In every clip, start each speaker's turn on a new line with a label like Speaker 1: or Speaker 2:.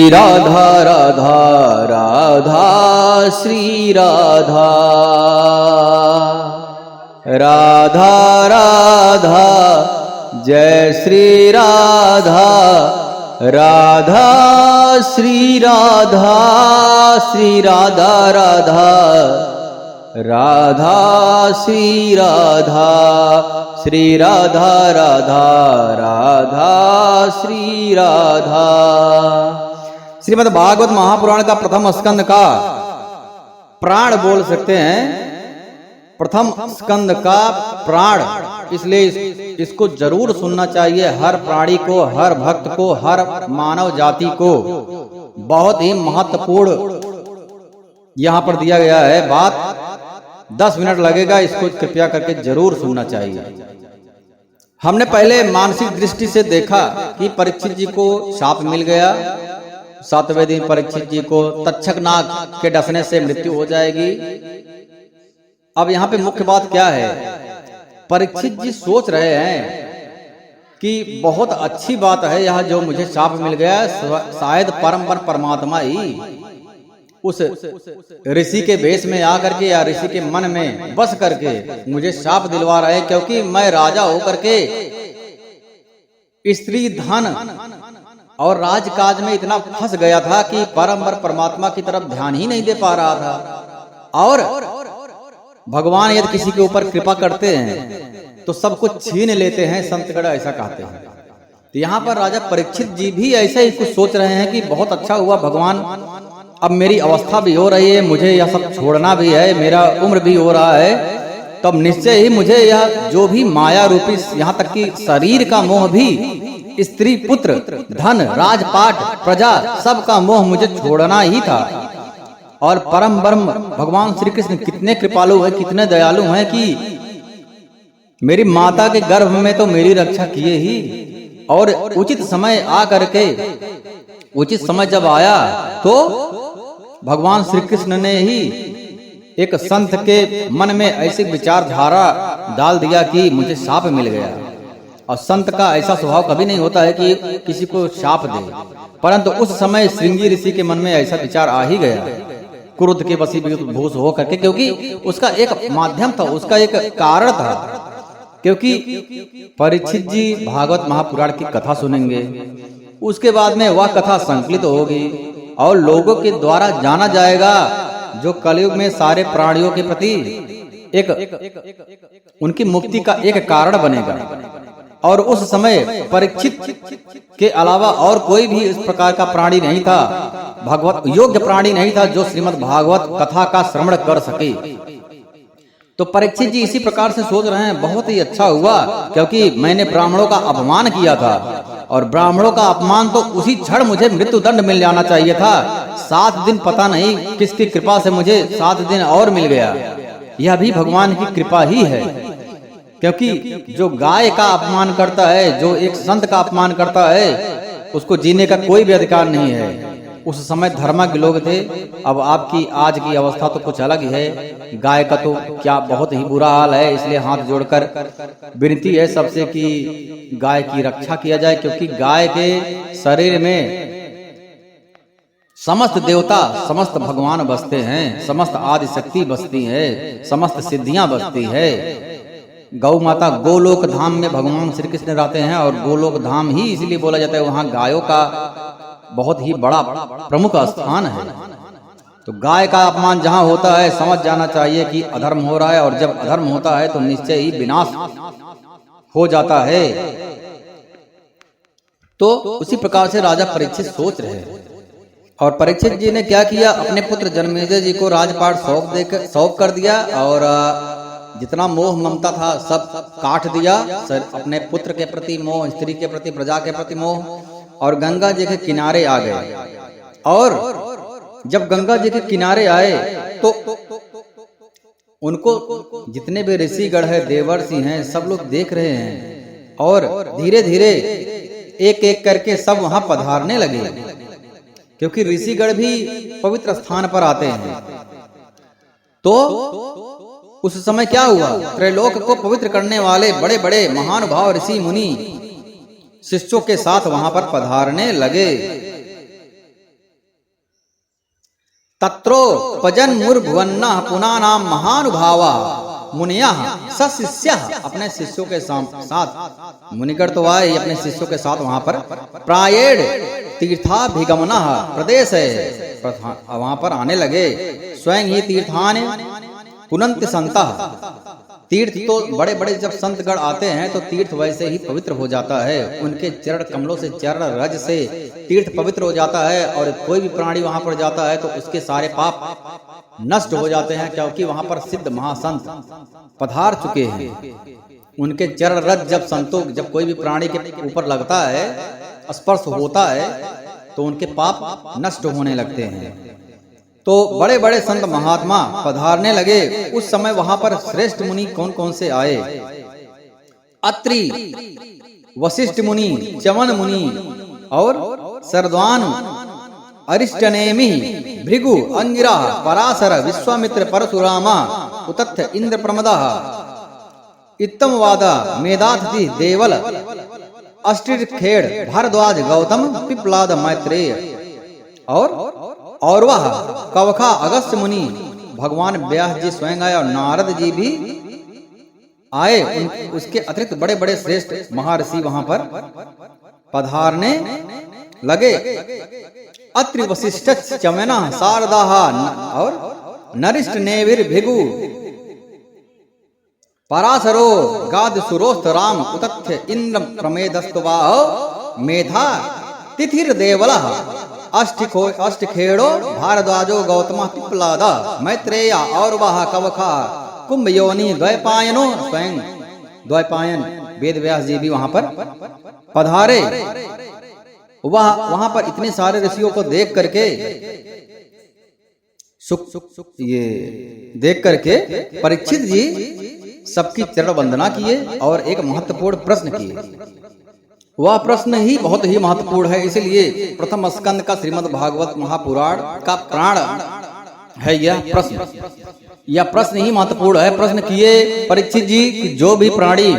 Speaker 1: राधा राधा राधा श्री राधा राधा राधा जय श्री राधा राधा श्री राधा श्री राधा राधा राधा श्री राधा श्री राधा राधा राधा श्री राधा। श्रीमद् भागवत महापुराण का प्रथम स्कंद का प्राण बोल सकते हैं। प्रथम स्कंद का प्राण, इसलिए इसको जरूर सुनना चाहिए हर प्राणी को, हर भक्त को, हर मानव जाति को। बहुत ही महत्वपूर्ण यहाँ पर दिया गया है बात। 10 मिनट लगेगा, इसको कृपया करके जरूर सुनना चाहिए। हमने पहले मानसिक दृष्टि से देखा कि परीक्षित जी को शाप मिल गया। 7वें दिन परीक्षित जी को तक्षक नाग के डसने से मृत्यु हो जाएगी। अब यहाँ पे मुख्य बात क्या है, परीक्षित जी सोच रहे हैं कि बहुत अच्छी बात है यह जो मुझे शाप मिल गया, शायद परम परमात्मा ही उस ऋषि के वेश में आकर के या ऋषि के मन में बस करके मुझे शाप दिलवा रहे हैं, क्योंकि मैं राजा होकर के स्त्री धन और राजकाज में इतना फंस गया था कि परम परमात्मा की तरफ ध्यान ही नहीं दे पा रहा था। और भगवान यदि किसी के ऊपर कृपा करते हैं तो सब कुछ छीन लेते हैं, संतगढ़ ऐसा कहते हैं। तो यहाँ पर राजा परीक्षित जी भी ऐसे ही कुछ सोच रहे हैं कि बहुत अच्छा हुआ भगवान, अब मेरी अवस्था भी हो रही है, मुझे यह सब छोड़ना भी है, मेरा उम्र भी हो रहा है, तब निश्चय ही मुझे यह जो भी माया रूपी, यहाँ तक कि शरीर का मोह भी, स्त्री पुत्र धन राजपाट प्रजा सब का मोह मुझे छोड़ना ही था। और परम ब्रह्म भगवान श्री कृष्ण कितने कृपालु है, कितने दयालु हैं कि मेरी माता के गर्भ में तो मेरी रक्षा किए ही, और उचित समय आ करके, उचित समय जब आया तो भगवान श्री कृष्ण ने ही एक संत के मन में ऐसी विचारधारा डाल दिया कि मुझे शाप मिल गया। और संत का ऐसा स्वभाव कभी नहीं होता है कि किसी को शाप दे, परंतु उस समय श्रृंगी ऋषि के मन में ऐसा विचार आ ही गया, क्रोध के वशीभूत हो करके, क्योंकि उसका एक माध्यम था, उसका एक कारण था। क्योंकि परीक्षित जी भागवत महापुराण की कथा सुनेंगे, उसके बाद में वह कथा संकलित होगी और लोगों के द्वारा जाना जाएगा, जो कलयुग में सारे प्राणियों के प्रति एक उनकी मुक्ति का एक कारण बनेगा। और उस समय परीक्षित के अलावा और कोई भी इस प्रकार का प्राणी नहीं था, भागवत योग्य प्राणी नहीं था जो श्रीमद् भागवत कथा का श्रवण कर सके। तो परीक्षित जी इसी प्रकार से सोच रहे हैं, बहुत ही अच्छा हुआ, क्योंकि मैंने ब्राह्मणों का अपमान किया था, और ब्राह्मणों का अपमान तो उसी क्षण मुझे मृत्यु दंड मिल जाना चाहिए था। 7 दिन पता नहीं किसकी कृपा से मुझे 7 दिन और मिल गया। यह भी भगवान की कृपा ही है, क्योंकि जो गाय का अपमान करता है, जो एक संत का अपमान करता है, उसको जीने का कोई भी अधिकार नहीं है। उस समय धर्मज्ञ लोग थे, अब आपकी आज की अवस्था तो कुछ अलग ही है। गाय का तो क्या बहुत ही बुरा हाल है, इसलिए हाथ जोड़कर विनती है सबसे कि गाय की रक्षा किया जाए, क्योंकि गाय के शरीर में समस्त देवता, समस्त भगवान बसते हैं, समस्त आदि शक्ति बसती है, समस्त सिद्धियां बसती है। गौ माता गोलोक धाम में भगवान श्री कृष्ण रहते हैं, और गोलोक धाम ही इसलिए बोला जाता है, वहां गायों का बहुत ही बड़ा प्रमुख स्थान है। तो गाय का अपमान जहां होता है, समझ जाना चाहिए कि अधर्म हो रहा है, और जब अधर्म होता है तो निश्चय ही विनाश हो जाता है। तो उसी प्रकार से राजा परीक्षित सोच रहे हैं। और परीक्षित जी ने क्या किया, अपने पुत्र जन्मेजय जी को राजपाट सौंप कर दिया, और जितना मोह ममता था सब काट दिया। अपने पुत्र के प्रति मोह, स्त्री के प्रति, प्रजा के प्रति मोह, और गंगा जी के किनारे आ गए। और जब गंगा जी के किनारे आए तो उनको जितने भी ऋषिगण है, देवर्षि हैं, सब लोग देख रहे हैं, और धीरे धीरे एक एक करके सब वहां पधारने लगे, क्योंकि ऋषिगण भी पवित्र स्थान पर आते हैं। तो उस समय क्या हुआ, त्रैलोक को पवित्र करने वाले बड़े बड़े महानुभाव ऋषि मुनि शिष्यों के साथ वहां पर पधारने लगे। तत्रोपजन मुर्भुवन्नः पुनानाम महानुभावा मुनियः सशिष्यः, अपने शिष्यों के साथ मुनिकर तो आए अपने शिष्यों के साथ वहां पर प्रायेण तीर्थाभिगमनः प्रदेश है, वहां पर आने लगे। स्वयं ही तीर्थान पुनन्ति संतः, तीर्थ तो बड़े बड़े जब संतगण आते हैं तो तीर्थ वैसे ही पवित्र हो जाता है, उनके चरण कमलों से, चरण रज से तीर्थ पवित्र हो जाता है। और कोई भी प्राणी वहां पर जाता है तो उसके सारे पाप नष्ट हो जाते हैं, क्योंकि वहां पर सिद्ध महासंत पधार चुके हैं। उनके चरण रज जब कोई भी प्राणी के ऊपर लगता है, स्पर्श होता है, तो उनके पाप नष्ट होने लगते हैं। तो बड़े बड़े संत महात्मा पधारने लगे। उस समय वहां पर श्रेष्ठ मुनि कौन कौन से आए? अत्रि, वशिष्ठ मुनि, च्यवन मुनि और शरद्वान, अरिष्टनेमि, भृगु, अंगिरा, पराशर, विश्वामित्र, परशुरामा, उतथ्य, इंद्र प्रमदः, इत्तमवाद, मेधातिथि, देवल, अष्टिखेड़, भारद्वाज, गौतम, पिप्लाद, मैत्रेय और वह कवखा, अगस्त्य मुनि, भगवान व्यास जी स्वयं आए और नारद जी भी आए। उसके अतिरिक्त बड़े बड़े श्रेष्ठ महर्षि वहां पर पधारने लगे। अत्रि, वशिष्ठ, च्यवना, शारदा और नरिष्ठ, नेविर, भृगु, पराशरो, गादसुरोस्त, राम, उतथ्य, इंद्र प्रमेदस्तुवा, मेधा तिथिर, देवलः, अष्टिखेड़ो, भारद्वाजो, गौतम, पिप्लादा, मैत्रेया और वह कवखा, कुंभ योनि, द्वैपायनो, स्वयं द्वैपायन वेद व्यास जी भी वहां पर पधारे। वहां पर इतने सारे ऋषियों को देख करके ये देख करके परीक्षित जी सबकी चरण वंदना किए और एक महत्वपूर्ण प्रश्न किए। वह प्रश्न ही बहुत ही महत्वपूर्ण है, इसलिए प्रथम स्कंद का श्रीमद् भागवत महापुराण का प्राण है यह प्रश्न। यह प्रश्न ही महत्वपूर्ण है। प्रश्न किए परीक्षित जी कि जो भी प्राणी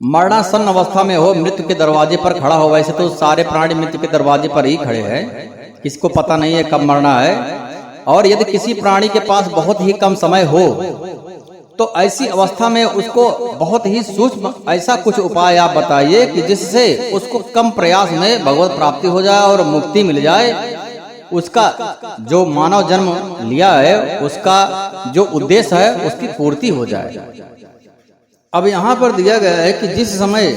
Speaker 1: मरणासन्न अवस्था में हो, मृत्यु के दरवाजे पर खड़ा हो, वैसे तो सारे प्राणी मृत्यु के दरवाजे पर ही खड़े हैं, किसको पता नहीं है कब मरना है। और यदि किसी प्राणी के पास बहुत ही कम समय हो तो ऐसी अवस्था में उसको बहुत ही सूक्ष्म ऐसा कुछ उपाय आप बताइए कि जिससे उसको कम प्रयास में भगवत प्राप्ति हो जाए और मुक्ति मिल जाए। उसका जो मानव जन्म लिया है, उसका जो उद्देश्य है, उसकी पूर्ति हो जाए। अब यहाँ पर दिया गया है कि जिस समय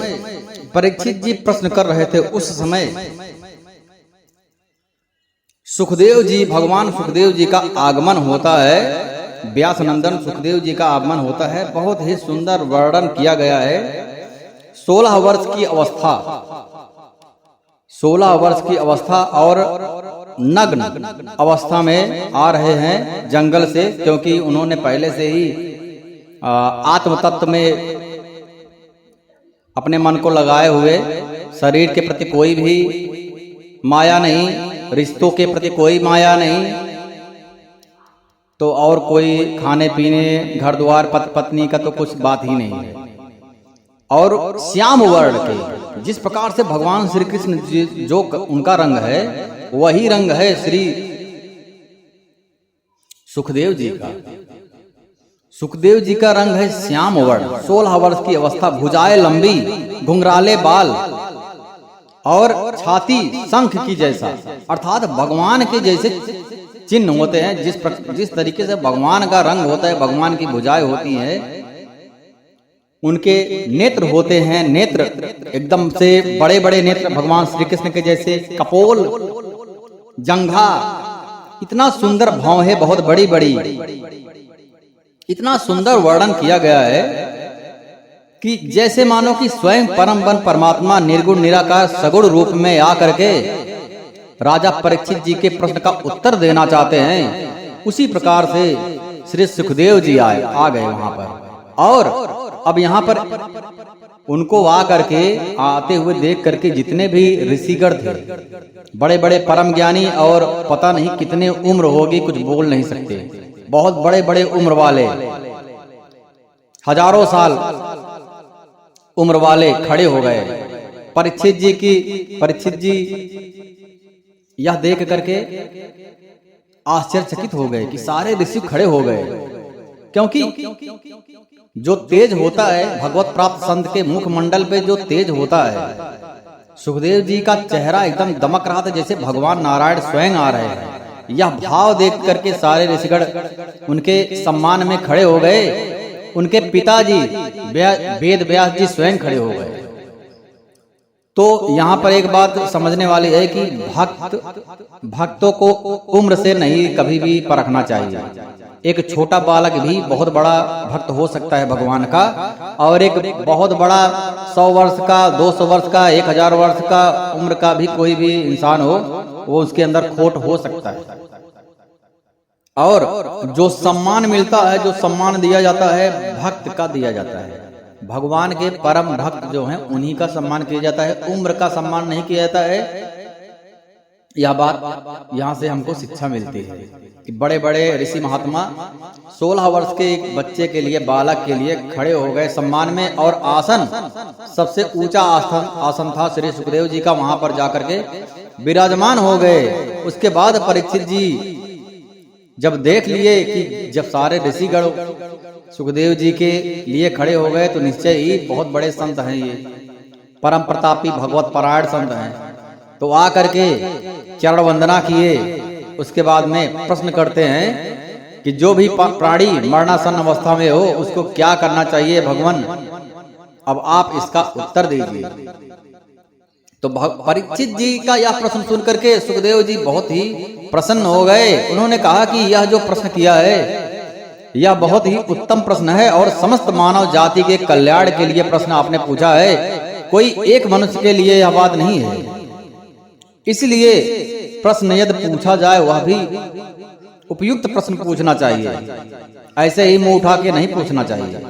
Speaker 1: परीक्षित जी प्रश्न कर रहे थे, उस समय सुखदेव जी, भगवान सुखदेव जी का आगमन होता है। व्यास नंदन सुखदेव जी का आगमन होता है। बहुत ही सुंदर वर्णन किया गया है। 16 वर्ष की अवस्था, 16 वर्ष की अवस्था और नग्न अवस्था में आ रहे हैं जंगल से, क्योंकि उन्होंने पहले से ही आत्म तत्व में अपने मन को लगाए हुए, शरीर के प्रति कोई भी माया नहीं, रिश्तों के प्रति कोई माया नहीं, तो और कोई खाने पीने, घर द्वार, पति पत्नी का तो कुछ बात ही नहीं है। और श्याम वर्ण के, जिस प्रकार से भगवान श्री कृष्ण जो उनका रंग है, वही रंग है श्री सुखदेव जी का। सुखदेव जी का रंग है श्याम वर्ण। 16 वर्ष की अवस्था, भुजाएं लंबी, घुंघराले बाल और छाती शंख की जैसा, अर्थात भगवान के जैसे चिन्ह होते हैं। जिस तरीके से भगवान का रंग होता है, भगवान की भुजाएं होती हैं, उनके नेत्र होते हैं, नेत्र एकदम से बड़े बड़े नेत्र भगवान श्री कृष्ण के जैसे, कपोल, जंघा, इतना सुंदर भाव है, बहुत बड़ी बड़ी, इतना सुंदर वर्णन किया गया है कि जैसे मानो कि स्वयं परम वन परमात्मा निर्गुण निराकार सगुण रूप में आकर के राजा परीक्षित जी के प्रश्न का उत्तर देना चाहते हैं। उसी प्रकार से श्री सुखदेव जी आ गए वहां पर। और अब यहाँ पर उनको आकर के आते हुए देख करके जितने भी ऋषिगण थे, बड़े बड़े परम ज्ञानी, और पता नहीं कितने उम्र होगी, कुछ बोल नहीं सकते, बहुत बड़े बड़े उम्र वाले, हजारों साल उम्र वाले खड़े हो गए। परीक्षित जी यह देख करके आश्चर्यचकित हो गए कि सारे ऋषि खड़े हो गए, क्योंकि जो तेज होता है भगवत प्राप्त संत के मुखमंडल पे जो तेज होता है, सुखदेव जी का चेहरा एकदम दमक रहा था जैसे भगवान नारायण स्वयं आ रहे हैं। यह भाव देख करके सारे ऋषिगण उनके सम्मान में खड़े हो गए। उनके पिताजी वेद व्यास जी स्वयं खड़े हो गए। तो यहाँ पर एक बात समझने वाली है कि भक्तों को उम्र से नहीं कभी भी परखना चाहिए। एक छोटा बालक भी बहुत बड़ा भक्त हो सकता है भगवान का, और एक बहुत बड़ा 100 वर्ष का, 200 वर्ष का, 1000 वर्ष का उम्र का भी कोई भी इंसान हो, वो उसके अंदर खोट हो सकता है। और जो सम्मान मिलता है, जो सम्मान दिया जाता है, भक्त का दिया जाता है। भगवान के परम भक्त जो हैं उन्हीं का सम्मान किया जाता है, उम्र का सम्मान नहीं किया जाता है। यह बात यहाँ से हमको शिक्षा मिलती है कि बड़े बड़े ऋषि महात्मा 16 वर्ष के एक बच्चे के लिए, बालक के लिए खड़े हो गए सम्मान में, और आसन सबसे ऊंचा आसन था श्री सुखदेव जी का, वहां पर जाकर के विराजमान हो गए। उसके बाद परीक्षित जी जब देख लिए कि जब सारे ऋषिगण सुखदेव जी के लिए खड़े हो गए तो निश्चय ही बहुत बड़े संत हैं, ये परम प्रतापी भगवत परायण संत हैं, तो आ करके चरण वंदना किए। उसके बाद में प्रश्न करते हैं कि जो भी प्राणी मरणासन अवस्था में हो उसको क्या करना चाहिए भगवान, अब आप इसका उत्तर दीजिए। तो परीक्षित जी का यह प्रश्न सुन करके सुखदेव जी बहुत ही प्रसन्न हो गए। उन्होंने कहा कि यह जो प्रश्न किया है यह बहुत ही उत्तम प्रश्न है, और समस्त मानव जाति के कल्याण के लिए प्रश्न आपने पूछा है, कोई एक मनुष्य के लिए यह बात नहीं है। इसलिए प्रश्न यदि पूछा जाए वह भी उपयुक्त प्रश्न पूछना चाहिए, ऐसे ही मुंह उठा के नहीं पूछना चाहिए।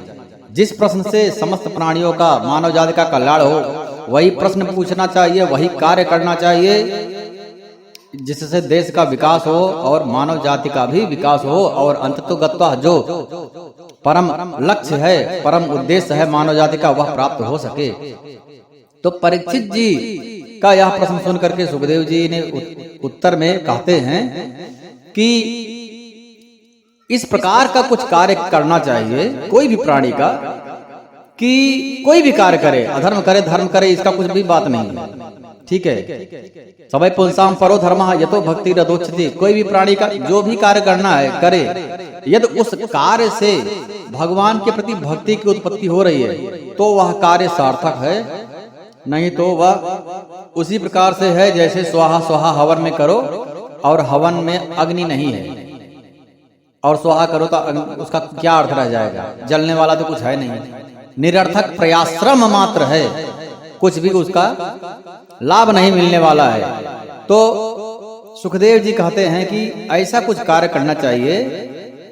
Speaker 1: जिस प्रश्न से समस्त प्राणियों का, मानव जाति का कल्याण हो, वही प्रश्न पूछना चाहिए, वही कार्य करना चाहिए, जिससे देश का विकास हो और मानव जाति का भी विकास हो, और अंततोगत्वा जो परम लक्ष्य है, परम उद्देश्य है मानव जाति का, वह प्राप्त हो सके। तो परीक्षित जी का यह प्रश्न सुन करके सुखदेव जी ने उत्तर में कहते हैं कि इस प्रकार का कुछ कार्य करना चाहिए कोई भी प्राणी का, कि कोई भी कार्य करे, अधर्म करे धर्म करे, इसका कुछ भी बात नहीं है, ठीक है। सबै पुंसाम परो धर्मः यतो भक्ति रदोच्यते। कोई भी प्राणी का जो भी कार्य करना है करे, यदि उस कार्य से भगवान के प्रति भक्ति की उत्पत्ति हो रही है तो वह कार्य सार्थक है, नहीं तो वह उसी प्रकार से है जैसे स्वाहा स्वाहा हवन में करो और हवन में अग्नि नहीं है, और स्वाहा करो तो उसका क्या अर्थ रह जाएगा, जलने वाला तो कुछ है नहीं, निरर्थक प्रयाश्रम मात्र है, कुछ भी उसका लाभ नहीं मिलने वाला है। तो सुखदेव जी कहते हैं कि ऐसा कुछ कार्य करना चाहिए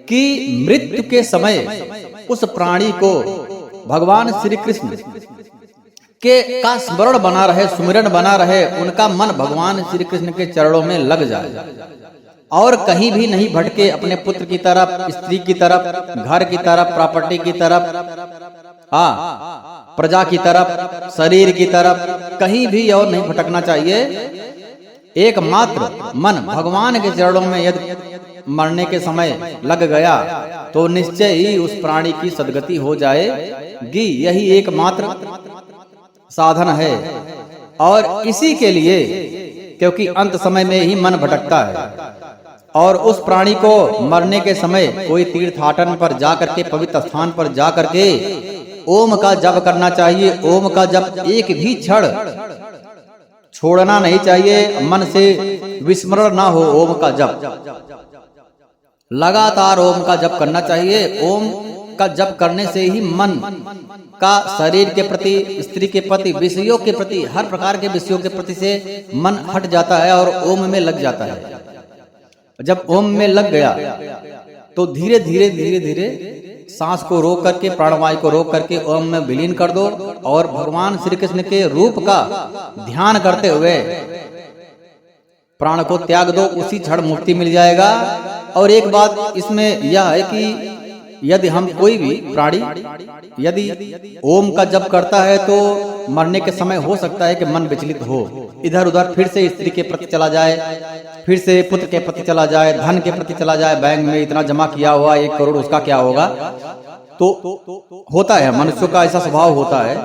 Speaker 1: कि मृत्यु के समय उस प्राणी को भगवान श्री कृष्ण के का स्मरण बना रहे, सुमिरन बना रहे, उनका मन भगवान श्री कृष्ण के चरणों में लग जाए, और कहीं भी नहीं भटके, अपने पुत्र की तरफ, स्त्री की तरफ, घर की तरफ, प्रॉपर्टी की तरफ, प्रजा की तरफ, शरीर की तरफ, कहीं भी और नहीं भटकना चाहिए। एकमात्र मन भगवान के चरणों में यदि मरने के समय लग गया तो निश्चय ही उस प्राणी की सद्गति हो जाएगी। यही एकमात्र साधन है, और इसी के लिए, क्योंकि अंत समय में ही मन भटकता है, और उस प्राणी को मरने के समय कोई तीर्थाटन पर जाकर के, पवित्र स्थान पर जाकर के ओम का जप करना चाहिए। ओम का जप एक भी क्षण छोड़ना नहीं चाहिए, मन से विस्मरण ना हो। ओम का जप लगातार ओम का जप करना चाहिए। ओम का जप करने से ही मन का शरीर के प्रति, स्त्री के प्रति, विषयों के प्रति, हर प्रकार के विषयों के प्रति से मन हट जाता है और ओम में लग जाता है। जब ओम में लग गया तो धीरे धीरे धीरे धीरे सांस को रोक करके, प्राणवायु को रोक करके ओम में विलीन कर दो, और भगवान श्री कृष्ण के रूप का ध्यान करते हुए प्राण को त्याग दो, उसी क्षण मुक्ति मिल जाएगा। और एक बात इसमें यह है कि यदि हम कोई भी प्राणी यदि ओम का जप करता है तो मरने के समय हो सकता है कि मन विचलित हो, इधर उधर फिर से स्त्री के प्रति चला जाए, फिर से पुत्र के प्रति चला जाए, धन के प्रति चला जाए, बैंक में इतना जमा किया हुआ 1 करोड़ उसका क्या होगा। तो होता है, मनुष्यों का ऐसा स्वभाव होता है।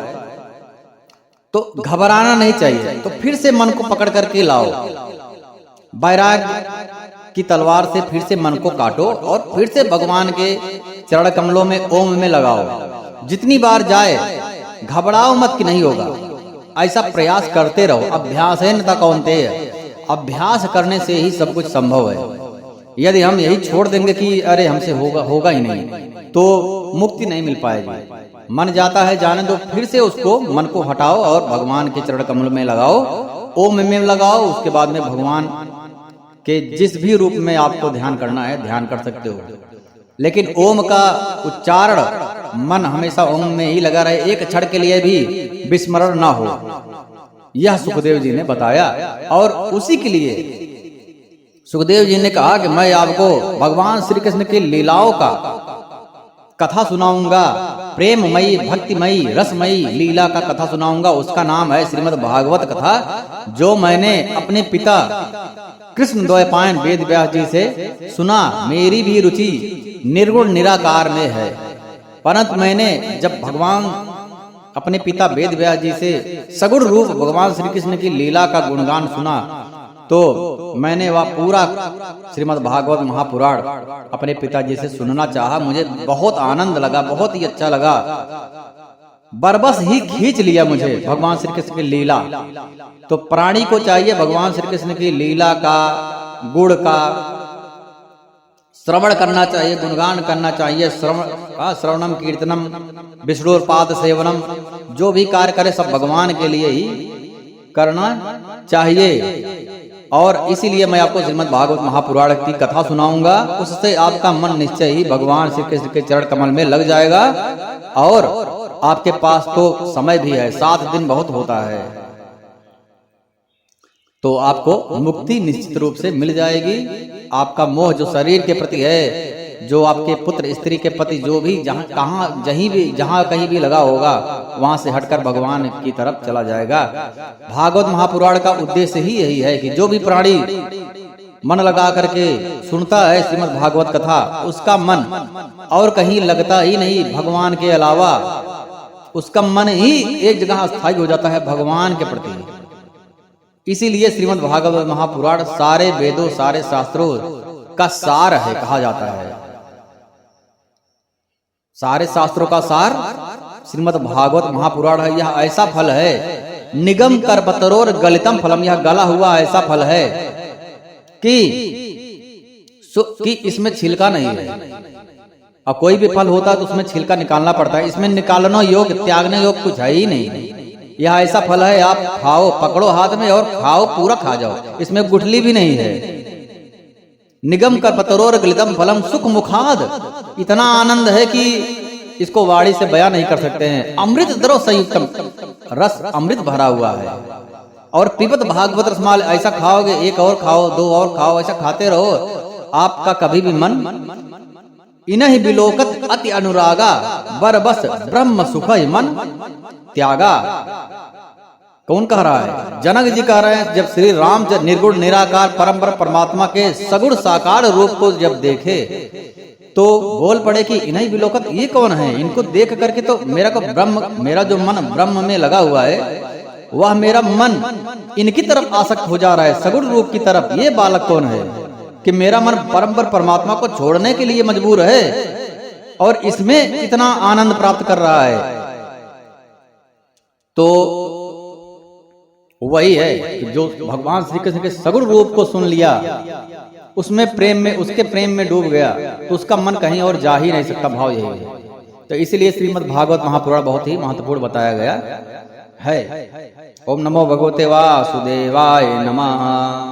Speaker 1: तो घबराना नहीं चाहिए। तो फिर से मन को पकड़ करके लाओ, वैराग्य की तलवार से फिर से मन को काटो और फिर से भगवान के चरण कमलों में ओम में लगाओ। जितनी बार जाए घबराओ मत कि नहीं होगा, ऐसा प्रयास करते रहो। अभ्यास है न कौन्तेय, अभ्यास करने से ही सब कुछ संभव है। यदि हम यही छोड़ देंगे कि अरे हमसे होगा ही नहीं, तो मुक्ति नहीं मिल पाएगी। मन जाता है जाने दो, फिर से उसको मन को हटाओ और भगवान के चरण कमल में लगाओ, ओम में लगाओ। उसके बाद में भगवान के जिस भी रूप में आपको ध्यान करना है ध्यान कर सकते हो, लेकिन ओम का उच्चारण मन हमेशा ओम में ही लगा रहे, एक क्षण के लिए भी विस्मरण ना हो। यह सुखदेव जी ने बताया और उसी के लिए सुखदेव जी ने कहा कि मैं आपको भगवान श्री कृष्ण की लीलाओं का कथा सुनाऊंगा, प्रेममयी भक्तिमयी रसमयी लीला का कथा सुनाऊंगा। उसका नाम है श्रीमद् भागवत कथा, जो मैंने अपने पिता कृष्ण द्वैपायन वेद व्यास जी से सुना। मेरी भी रुचि निर्गुण निराकार में है, परंतु मैंने जब भगवान अपने पिता वेद व्यास जी से सगुण रूप भगवान श्री कृष्ण की लीला का गुणगान सुना, तो मैंने वह पूरा श्रीमद् भागवत महापुराण अपने पिताजी से सुनना चाहा। मुझे बहुत आनंद लगा, बहुत ही अच्छा लगा, बरबस ही खींच लिया मुझे भगवान श्री कृष्ण की लीला। तो प्राणी को चाहिए भगवान श्री कृष्ण की लीला का, गुण का श्रवण करना चाहिए, गुणगान करना चाहिए। श्रवणम कीर्तनम विष्णुपाद सेवनम, जो भी कार्य करे सब भगवान के लिए ही करना चाहिए। और इसीलिए मैं आपको श्रीमद् भागवत महापुराण की कथा सुनाऊंगा, उससे आपका मन निश्चय ही भगवान श्री कृष्ण के चरण कमल में लग जाएगा। और आपके पास तो समय भी है, 7 दिन बहुत होता है, तो आपको मुक्ति निश्चित रूप से मिल जाएगी। आपका मोह जो शरीर के प्रति है, जो आपके पुत्र स्त्री के प्रति जो भी जहां कहीं भी लगा होगा, वहां से हटकर भगवान की तरफ चला जाएगा। भागवत महापुराण का उद्देश्य ही यही है कि जो भी प्राणी मन लगा करके सुनता है श्रीमद् भागवत कथा, उसका मन और कहीं लगता ही नहीं भगवान के अलावा, उसका मन ही एक जगह स्थायी हो जाता है भगवान के प्रति। इसीलिए श्रीमद् भागवत महापुराण सारे वेदों सारे शास्त्रों का सार है कहा जाता है। सारे शास्त्रों का सार श्रीमद् भागवत महापुराण है। यह ऐसा फल है, निगम कर बतरोर गलितम फलम, यह गला हुआ ऐसा फल है कि इसमें छिलका नहीं है। अब कोई भी फल होता है तो उसमें छिलका निकालना पड़ता है, इसमें निकालना योग त्यागने योग कुछ है ही नहीं। यह ऐसा फल है, आप खाओ, पकड़ो हाथ में और खाओ, पूरा खा जाओ, इसमें गुठली भी नहीं है। निगम का पतरोर गलितम फलम सुख मुखाद, इतना आनंद है कि इसको वाणी से बयान नहीं कर सकते हैं। अमृत द्रव संयुक्तम, रस अमृत भरा हुआ है। और पिबत भागवत रसमाल, ऐसा खाओगे, 1 और खाओ, 2 और खाओ, ऐसा खाते रहो, आपका कभी भी मन इन्हीं बिलोकत अति अनुरागा, बरबस ब्रह्म सुख मन त्यागा। कौन कह रहा है? जनक जी कह रहे हैं। जब श्री राम निर्गुण निराकार परम परमात्मा के सगुण साकार रूप को जब देखे तो बोल पड़े कि इन्हीं विलोकत ये कौन है? इनको देख करके तो मेरा जो मन ब्रह्म में लगा हुआ है, वह मेरा मन इनकी तरफ आसक्त हो जा रहा है, सगुण रूप की तरफ। ये बालक कौन है कि मेरा मन परम परमात्मा को छोड़ने के लिए मजबूर है और इसमें इतना आनंद प्राप्त कर रहा है। तो वही है कि जो भगवान श्री कृष्ण के सगुण रूप को सुन लिया, उसमें प्रेम में, उसके प्रेम में डूब गया, तो उसका मन कहीं और जा ही नहीं सकता। भाव यही है। तो इसीलिए श्रीमद् भागवत महापुराण बहुत ही महत्वपूर्ण बताया गया है। ओम नमो भगवते वासुदेवाय नमः।